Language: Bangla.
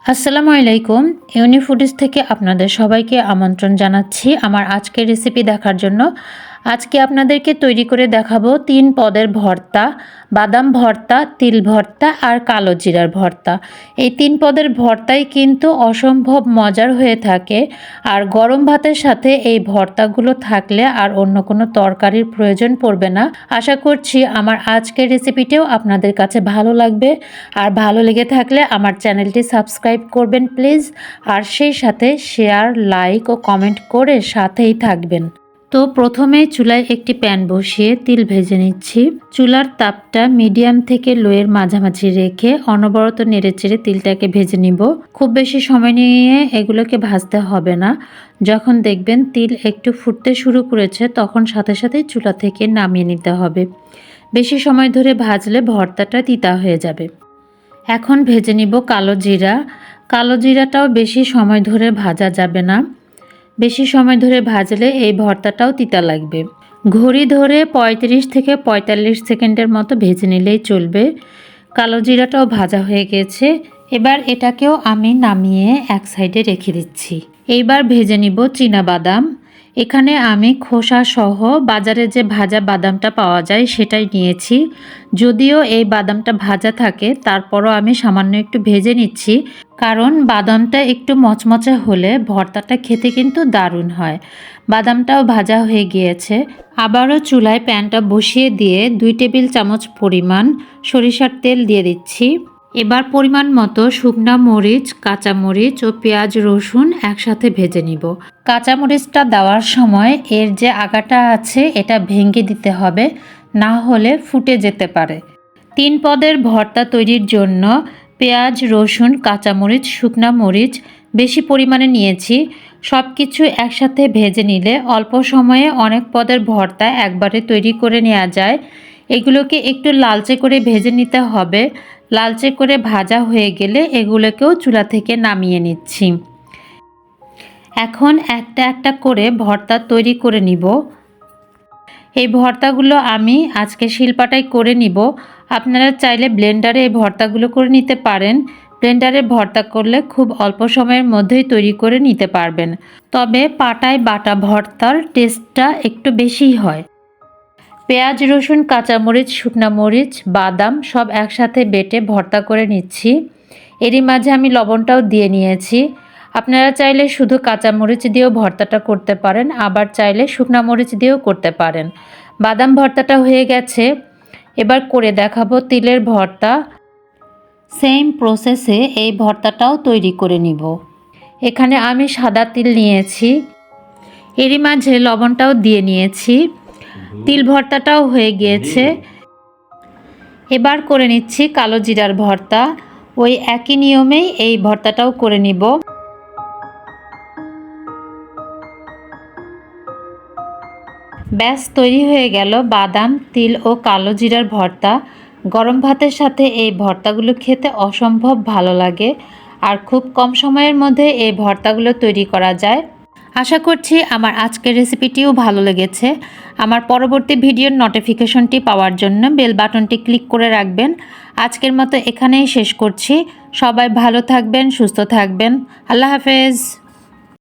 আসসালামু আলাইকুম। ইউনিফুডিস থেকে আপনাদের সবাইকে আমন্ত্রণ জানাচ্ছি আমার আজকের রেসিপি দেখার জন্য। আজকে আপনাদেরকে তৈরি করে দেখাবো 3 পদের ভর্তা, বাদাম ভর্তা, তিল ভর্তা আর কালো জিরার ভর্তা। এই 3 পদের ভর্তাই কিন্তু অসম্ভব মজার হয়ে থাকে, আর গরম ভাতের সাথে এই ভর্তাগুলো থাকলে আর অন্য কোনো তরকারির প্রয়োজন পড়বে না। আশা করছি আমার আজকের রেসিপিটিও আপনাদের কাছে ভালো লাগবে, আর ভালো লেগে থাকলে আমার চ্যানেলটি সাবস্ক্রাইব করবেন প্লিজ, আর সেই সাথে শেয়ার, লাইক ও কমেন্ট করে সাথেই থাকবেন। তো প্রথমেই চুলায় একটি প্যান বসিয়ে তিল ভেজে নিচ্ছি। চুলার তাপটা মিডিয়াম থেকে লোয়ের মাঝামাঝি রেখে অনবরত নেড়েচেড়ে তিলটাকে ভেজে নিব। খুব বেশি সময় নিয়ে এগুলোকে ভাজতে হবে না। যখন দেখবেন তিল একটু ফুটতে শুরু করেছে তখন সাথে সাথে চুলা থেকে নামিয়ে নিতে হবে। বেশি সময় ধরে ভাজলে ভর্তাটা তিতা হয়ে যাবে। এখন ভেজে নিব কালো জিরা। কালো জিরাটাও বেশি সময় ধরে ভাজা যাবে না, বেশি সময় ধরে ভাজলে এই ভর্তাটাও তিতা লাগবে। ঘড়ি ধরে 35 থেকে 45 সেকেন্ডের মতো ভেজে নিলেই চলবে। কালো জিরাটাও ভাজা হয়ে গেছে, এবার এটাকেও আমি নামিয়ে এক সাইডে রেখে দিচ্ছি। এইবার ভেজে নিব চীনা বাদাম। এখানে আমি খোসা সহ বাজারে যে ভাজা বাদামটা পাওয়া যায় সেটাই নিয়েছি। যদিও এই বাদামটা ভাজা থাকে তারপরও আমি সামান্য একটু ভেজে নিচ্ছি, কারণ বাদামটা একটু মচমচে হলে ভর্তাটা খেতে কিন্তু দারুণ হয়। বাদামটাও ভাজা হয়ে গিয়েছে। আবারও চুলায় প্যানটা বসিয়ে দিয়ে 2 টেবিল চামচ পরিমাণ সরিষার তেল দিয়ে দিচ্ছি। এবার পরিমাণ মতো শুকনা মরিচ, কাঁচা মরিচ ও পেঁয়াজ রসুন একসাথে ভেজে নিব। কাঁচা মরিচটা দেওয়ার সময় এর যে আগাটা আছে এটা ভেঙে দিতে হবে, না হলে ফুটে যেতে পারে। 3 পদের ভর্তা তৈরির জন্য পেঁয়াজ, রসুন, কাঁচামরিচ, শুকনা মরিচ বেশি পরিমাণে নিয়েছি। সব কিছু একসাথে ভেজে নিলে অল্প সময়ে অনেক পদের ভর্তা একবারে তৈরি করে নেওয়া যায়। এগুলোকে একটু লালচে করে ভেজে নিতে হবে। লালচে করে ভাজা হয়ে গেলে এগুলোকেও চুলা থেকে নামিয়ে নিচ্ছি। এখন একটা একটা করে ভর্তা তৈরি করে নিব। এই ভর্তাগুলো আমি আজকে শিলপাটায় করে নিব। আপনারা চাইলে ব্লেন্ডারে এই ভর্তাগুলো করে নিতে পারেন। ব্লেন্ডারে ভর্তা করলে খুব অল্প সময়ের মধ্যেই তৈরি করে নিতে পারবেন, তবে পাটায় বাটা ভর্তার টেস্টটা একটু বেশিই হয়। পেঁয়াজ, রসুন, কাঁচামরিচ, শুকনা মরিচ, বাদাম সব একসাথে বেটে ভর্তা করে নিচ্ছি। এরই মাঝে আমি লবণটাও দিয়ে নিয়েছি। আপনারা চাইলে শুধু কাঁচামরিচ দিয়েও ভর্তাটা করতে পারেন, আবার চাইলে শুকনা মরিচ দিয়েও করতে পারেন। বাদাম ভর্তাটা হয়ে গেছে, এবার করে দেখাবো তিলের ভর্তা। সেম প্রসেসে এই ভর্তাটাও তৈরি করে নিব। এখানে আমি সাদা তিল নিয়েছি, এরই মাঝে লবণটাও দিয়ে নিয়েছি। তিল ভর্তাটাও হয়ে গিয়েছে। এবার করে নিচ্ছি কালো জিরার ভর্তা। ওই একই নিয়মেই এই ভর্তাটাও করে নিব। ব্যাস তৈরি হয়ে গেল বাদাম, তিল ও কালো জিরার ভর্তা। গরম ভাতের সাথে এই ভর্তাগুলো খেতে অসম্ভব ভালো লাগে, আর খুব কম সময়ের মধ্যে এই ভর্তাগুলো তৈরি করা যায়। আশা করছি আমার আজকের রেসিপিটিও ভালো লেগেছে। আমার পরবর্তী ভিডিওর নোটিফিকেশনটি পাওয়ার জন্য বেল বাটনটি ক্লিক করে রাখবেন। আজকের মতো এখানেই শেষ করছি। সবাই ভালো থাকবেন, সুস্থ থাকবেন। আল্লাহ হাফেজ।